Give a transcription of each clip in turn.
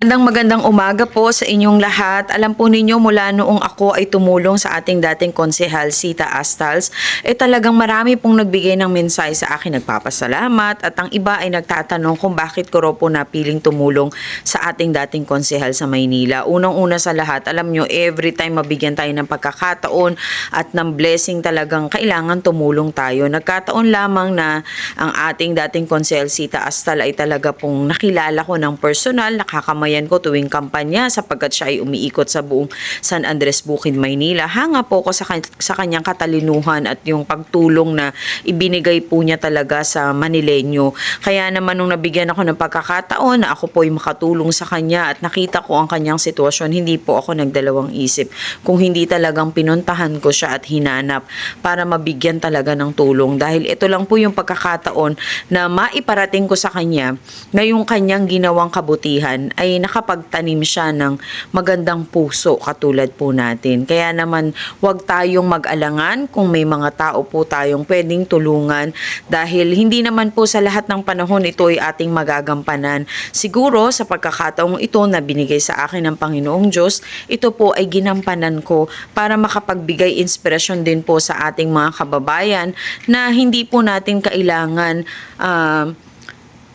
Magandang umaga po sa inyong lahat. Alam po ninyo mula noong ako ay tumulong sa ating dating konsehal Sita Astals, talagang marami pong nagbigay ng mensahe sa akin, nagpapasalamat, at ang iba ay nagtatanong kung bakit ko raw po napiling tumulong sa ating dating konsehal sa Maynila. Unang-una sa lahat, alam nyo, every time mabigyan tayo ng pagkakataon at ng blessing, talagang kailangan tumulong tayo. Nagkataon lamang na ang ating dating konsehal Sita Astal ay talaga pong nakilala ko ng personal, nakakamayan ko tuwing kampanya sapagkat siya ay umiikot sa buong San Andres Bukid, Maynila. Hanga po ko sa kanyang katalinuhan at yung pagtulong na ibinigay po niya talaga sa Manileño. Kaya naman nung nabigyan ako ng pagkakataon na ako po ay makatulong sa kanya at nakita ko ang kanyang sitwasyon, hindi po ako nagdalawang isip kung hindi talagang pinuntahan ko siya at hinanap para mabigyan talaga ng tulong, dahil ito lang po yung pagkakataon na maiparating ko sa kanya na yung kanyang ginawang kabutihan ay nakapagtanim siya ng magandang puso katulad po natin. Kaya naman huwag tayong mag-alangan kung may mga tao po tayong pwedeng tulungan, dahil hindi naman po sa lahat ng panahon ito ay ating magagampanan. Siguro sa pagkakataong ito na binigay sa akin ng Panginoong Diyos, ito po ay ginampanan ko para makapagbigay inspirasyon din po sa ating mga kababayan na hindi po natin kailangan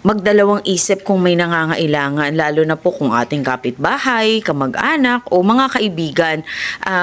magdalawang isip kung may nangangailangan, lalo na po kung ating kapitbahay, kamag-anak o mga kaibigan.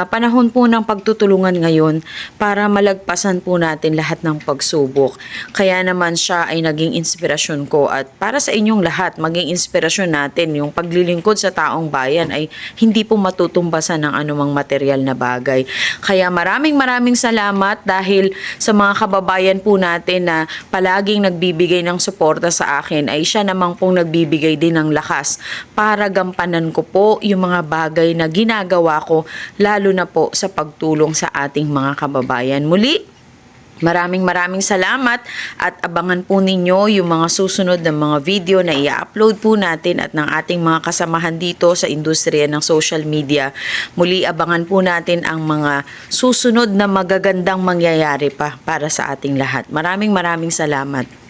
Panahon po ng pagtutulungan ngayon para malagpasan po natin lahat ng pagsubok. Kaya naman siya ay naging inspirasyon ko, at para sa inyong lahat, maging inspirasyon natin yung paglilingkod sa taong bayan ay hindi po matutumbasan ng anumang material na bagay. Kaya maraming salamat dahil sa mga kababayan po natin na palaging nagbibigay ng suporta sa akin, ay siya namang pong nagbibigay din ng lakas para gampanan ko po yung mga bagay na ginagawa ko, lalo na po sa pagtulong sa ating mga kababayan. Muli, maraming salamat, at abangan po ninyo yung mga susunod na mga video na i-upload po natin at ng ating mga kasamahan dito sa industriya ng social media. Muli, abangan po natin ang mga susunod na magagandang mangyayari pa para sa ating lahat. Maraming salamat.